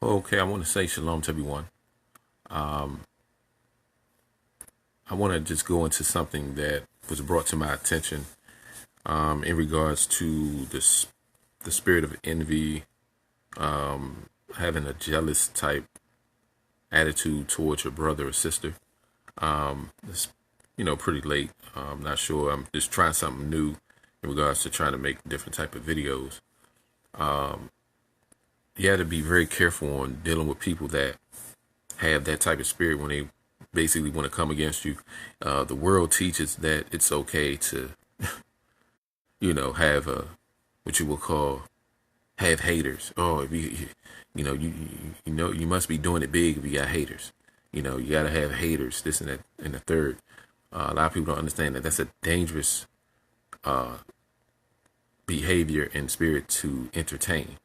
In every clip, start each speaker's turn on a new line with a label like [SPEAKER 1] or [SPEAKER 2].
[SPEAKER 1] Okay, I want to say shalom to everyone. Um, I want to just go into something that was brought to my attention in regards to the spirit of envy, having a jealous type attitude towards your brother or sister. It's pretty late. I'm not sure. I'm just trying something new in regards to trying to make different type of videos. You have to be very careful on dealing with people that have that type of spirit when they basically want to come against you. The world teaches that it's okay to, have what you will call have haters. Oh, if you must be doing it big if you got haters. You got to have haters. This and that and the third. A lot of people don't understand that that's a dangerous behavior and spirit to entertain.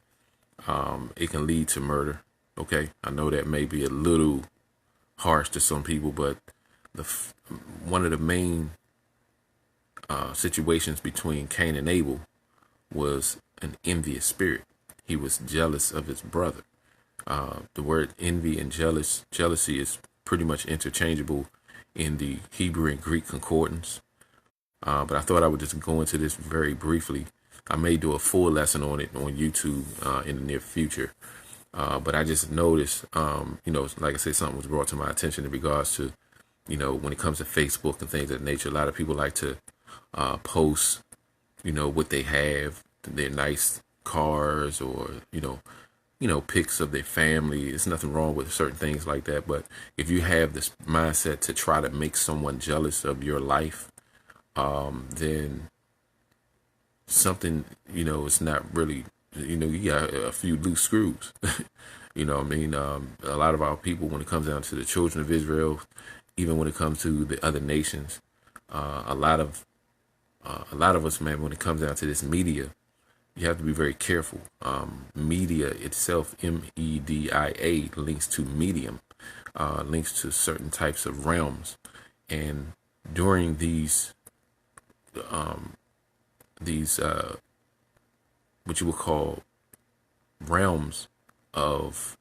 [SPEAKER 1] It can lead to murder. Okay, I know that may be a little harsh to some people, but the one of the main situations between Cain and Abel was an envious spirit. He was jealous of his brother. The word envy and jealousy is pretty much interchangeable in the Hebrew and Greek concordance. But I thought I would just go into this very briefly. I may do a full lesson on it on YouTube in the near future. But I just noticed, like I said, something was brought to my attention in regards to, when it comes to Facebook and things of that nature. A lot of people like to post, what they have, their nice cars, or pics of their family. There's nothing wrong with certain things like that. But if you have this mindset to try to make someone jealous of your life, then something, it's not really, you got a few loose screws. You know what I mean? A lot of our people, when it comes down to the children of Israel, even when it comes to the other nations, a lot of us, man, when it comes down to this media, you have to be very careful. Media itself, media, links to medium, links to certain types of realms, and during these what you would call realms of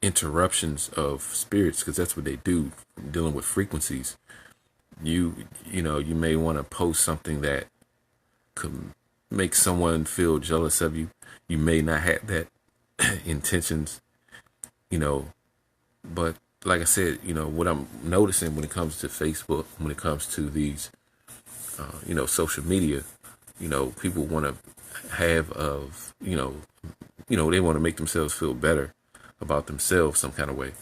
[SPEAKER 1] interruptions of spirits, because that's what they do, dealing with frequencies. You may want to post something that could make someone feel jealous of you. You may not have that intentions, but like I said, what I'm noticing when it comes to Facebook, when it comes to these social media, people want to have they want to make themselves feel better about themselves some kind of way.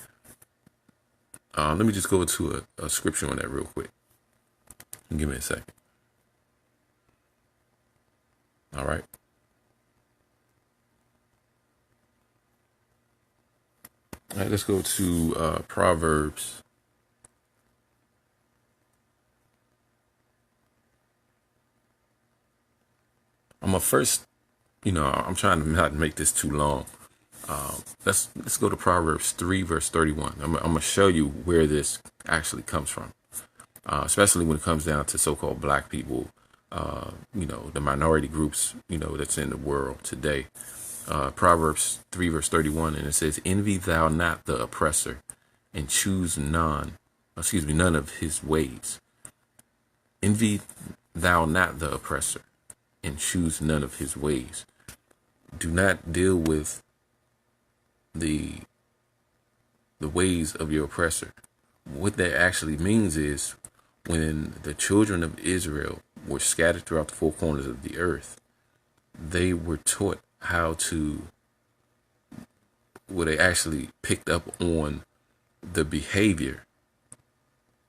[SPEAKER 1] Let me just go into a scripture on that real quick. Give me a second. All right. All right, let's go to Proverbs. I'm trying to not make this too long. Let's go to Proverbs 3, verse 31. I'm gonna show you where this actually comes from, especially when it comes down to so-called black people, the minority groups, that's in the world today. Proverbs 3, verse 31, and it says, "Envy thou not the oppressor, and choose none of his ways. Envy thou not the oppressor, and choose none of his ways." Do not deal with the ways of your oppressor. What that actually means is, when the children of Israel were scattered throughout the four corners of the earth, they were taught how to, they actually picked up on the behavior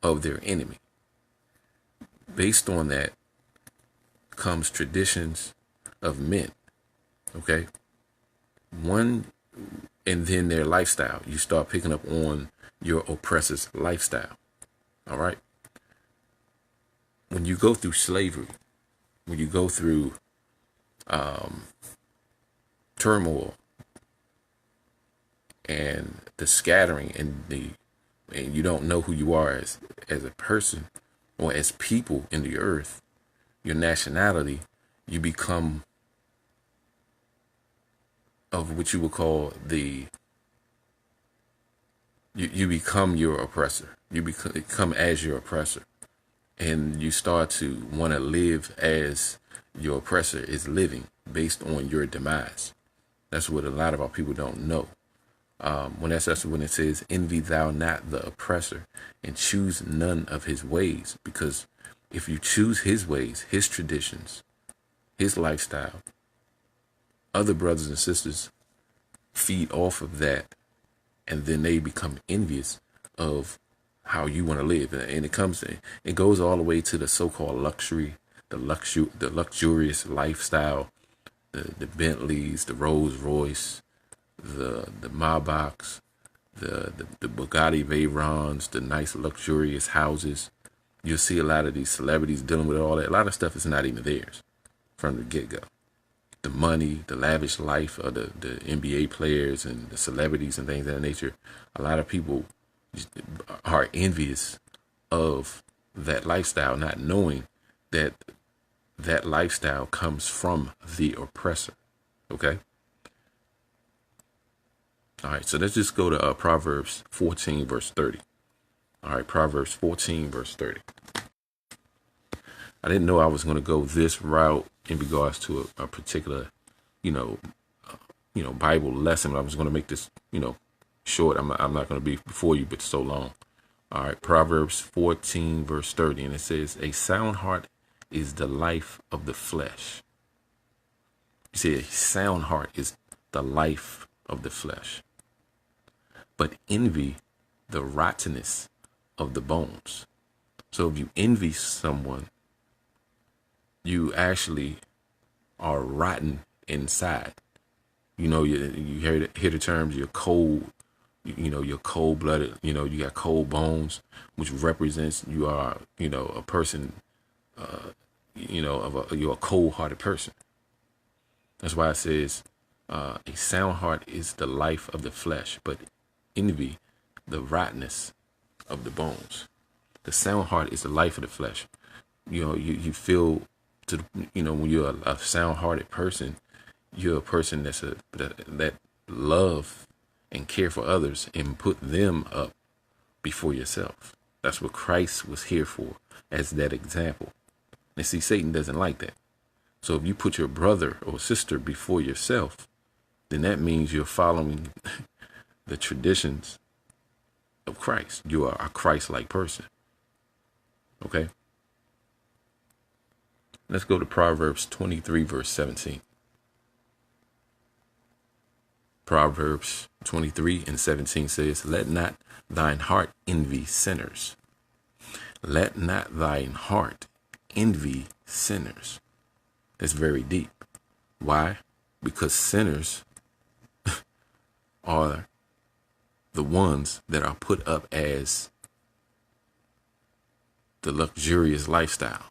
[SPEAKER 1] of their enemy. Based on that comes traditions of men. Okay. And then their lifestyle. You start picking up on your oppressor's lifestyle. All right. When you go through slavery, when you go through turmoil and the scattering and you don't know who you are as a person or as people in the earth, your nationality, you become of what you would call you become your oppressor. You become as your oppressor, and you start to want to live as your oppressor is living based on your demise. That's what a lot of our people don't know. That's when it says, envy thou not the oppressor and choose none of his ways. Because if you choose his ways, his traditions, his lifestyle, other brothers and sisters feed off of that, and then they become envious of how you want to live. And it goes all the way to the so-called luxury, the luxurious lifestyle, the Bentleys, the Rolls Royce, the Maybachs, the Bugatti Veyrons, the nice luxurious houses. You'll see a lot of these celebrities dealing with all that. A lot of stuff is not even theirs from the get-go. The money, the lavish life of the NBA players and the celebrities and things of that nature. A lot of people are envious of that lifestyle, not knowing that that lifestyle comes from the oppressor. Okay? All right, so let's just go to Proverbs 14, verse 30. All right, Proverbs 14, verse 30. I didn't know I was going to go this route in regards to a particular, Bible lesson. I was going to make this, short. I'm not going to be before you, but so long. All right, Proverbs 14, verse 30, and it says, a sound heart is the life of the flesh. You see, a sound heart is the life of the flesh. But envy, the rottenness of the bones. So if you envy someone, you actually are rotten inside. You hear the terms, you're cold, you're cold-blooded, you got cold bones, which represents you are, a person, you're a cold-hearted person. That's why it says a sound heart is the life of the flesh, but envy, the rottenness of the bones. The sound heart is the life of the flesh. You feel when you're a sound-hearted person, you're a person that love and care for others and put them up before yourself. That's what Christ was here for, as that example. And see, Satan doesn't like that. So if you put your brother or sister before yourself, then that means you're following the traditions of Christ. You are a Christ-like person. Okay? Let's go to Proverbs 23, verse 17. Proverbs 23 and 17 says, let not thine heart envy sinners. Let not thine heart envy sinners. That's very deep. Why? Because sinners are the ones that are put up as the luxurious lifestyle.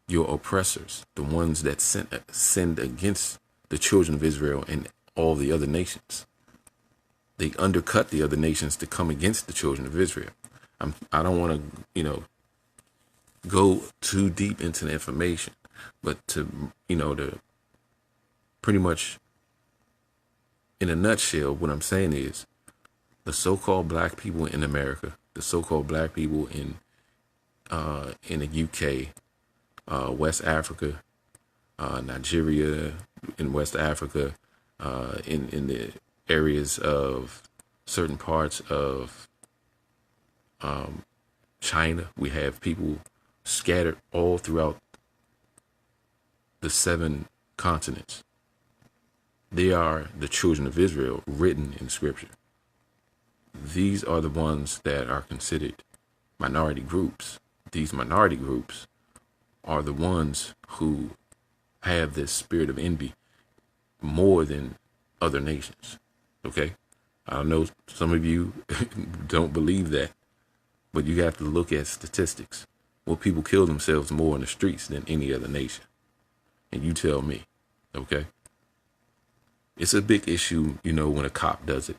[SPEAKER 1] Your oppressors, the ones that sinned against the children of Israel and all the other nations. They undercut the other nations to come against the children of Israel. I don't want to, go too deep into the information, but to pretty much in a nutshell, what I'm saying is the so-called black people in America, the so-called black people in the UK, West Africa, Nigeria, in West Africa, in the areas of certain parts of China. We have people scattered all throughout the 7 continents. They are the children of Israel written in Scripture. These are the ones that are considered minority groups. These minority groups are the ones who have this spirit of envy more than other nations. Okay? I know some of you don't believe that, but you have to look at statistics. Well, people kill themselves more in the streets than any other nation. And you tell me, okay? It's a big issue, when a cop does it.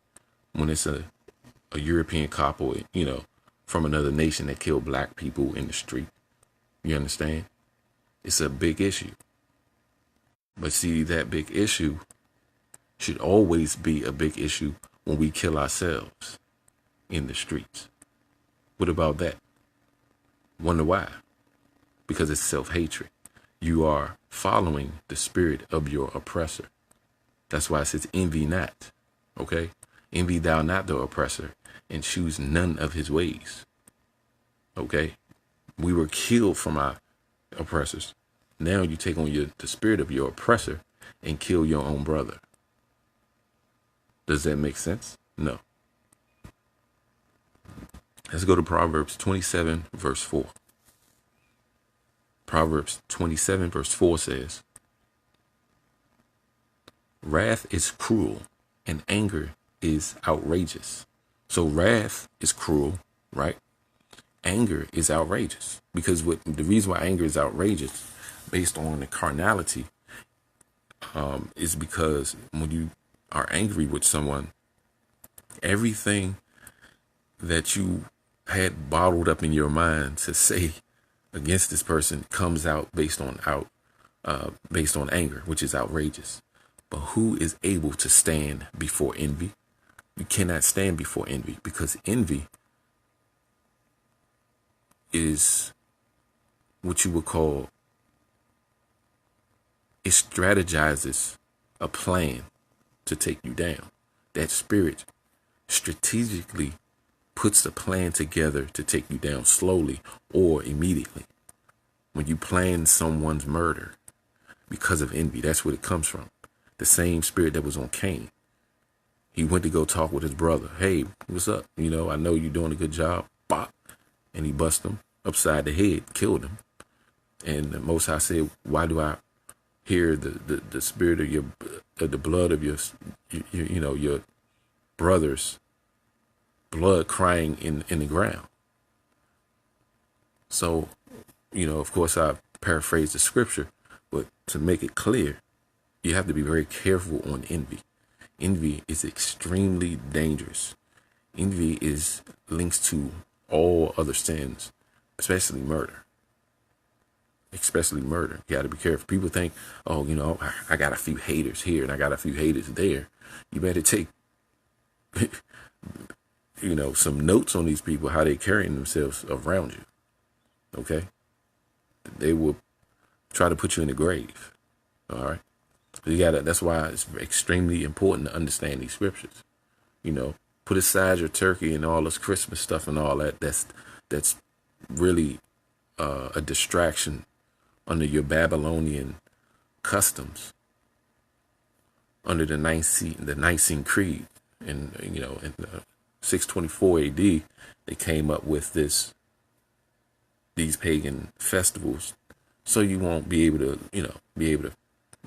[SPEAKER 1] When it's a European cop or, from another nation that killed black people in the street. You understand? It's a big issue. But see, that big issue should always be a big issue when we kill ourselves in the streets. What about that? Wonder why? Because it's self-hatred. You are following the spirit of your oppressor. That's why it says envy not. Okay? Envy thou not the oppressor, and choose none of his ways. Okay? We were killed from our oppressors. Now you take on the spirit of your oppressor and kill your own brother. Does that make sense? No. Let's go to Proverbs 27, verse 4. Proverbs 27, verse 4 says, wrath is cruel and anger is outrageous. So wrath is cruel, right? Anger is outrageous, because the reason why anger is outrageous based on the carnality is because when you are angry with someone, everything that you had bottled up in your mind to say against this person comes out based on anger, which is outrageous. But who is able to stand before envy? You cannot stand before envy, because envy is what you would call, it strategizes a plan to take you down. That spirit strategically puts a plan together to take you down slowly or immediately. When you plan someone's murder because of envy, that's where it comes from. The same spirit that was on Cain. He went to go talk with his brother. Hey, what's up? I know you're doing a good job. Bop. And he bust him upside the head, killed him. And the Most High said, why do I hear the spirit of the blood of your brother's blood crying in the ground? So, of course, I paraphrase the scripture, but to make it clear, you have to be very careful on envy. Envy is extremely dangerous. Envy is links to all other sins, especially murder. Especially murder. You got to be careful. People think, oh, I got a few haters here and I got a few haters there. You better take, some notes on these people, how they're carrying themselves around you. Okay? They will try to put you in the grave. All right? So that's why it's extremely important to understand these scriptures. Put aside your turkey and all this Christmas stuff and all that. That's really a distraction under your Babylonian customs, under the Nicene Creed. And, in 624 AD, they came up with these pagan festivals, so you won't be able to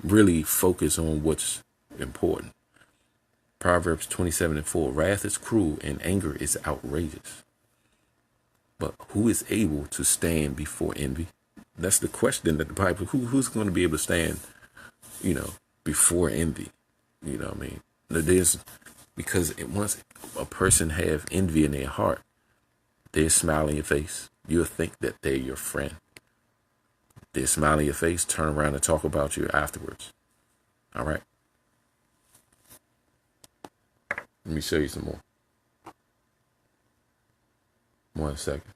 [SPEAKER 1] really focus on what's important. Proverbs 27:4, wrath is cruel and anger is outrageous. But who is able to stand before envy? That's the question that the Bible, who's going to be able to stand, before envy? What I mean? Because once a person have envy in their heart, they smile in your face. You'll think that they're your friend. They smile in your face, turn around and talk about you afterwards. All right? Let me show you some more. 1 second.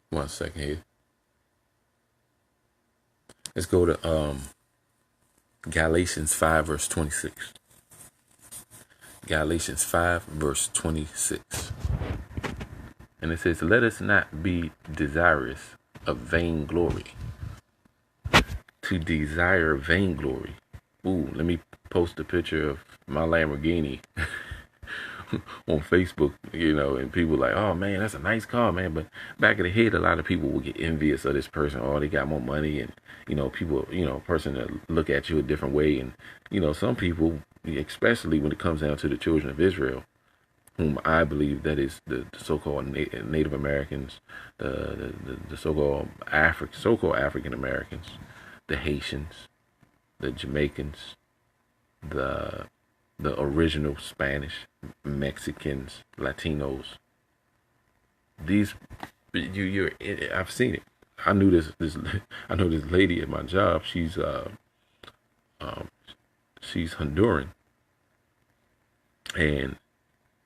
[SPEAKER 1] One second here. Let's go to Galatians 5, verse 26. Galatians 5, verse 26. And it says, let us not be desirous of vainglory. To desire vainglory. Ooh, let me post a picture of my Lamborghini on Facebook, and people like, oh man, that's a nice car, man. But back of the head, a lot of people will get envious of this person. Oh, they got more money, and people, a person that look at you a different way. And some people, especially when it comes down to the children of Israel, whom I believe that is the so-called Native Americans, the so-called African Americans, the Haitians, the Jamaicans, the original Spanish, Mexicans, Latinos, these you're I've seen it. I knew this I know this lady at my job. Um, she's Honduran, and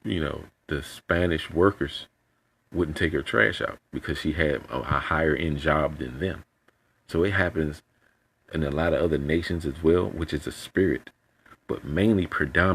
[SPEAKER 1] the Spanish workers wouldn't take her trash out because she had a higher end job than them. So it happens in a lot of other nations as well, which is a spirit, but mainly predominantly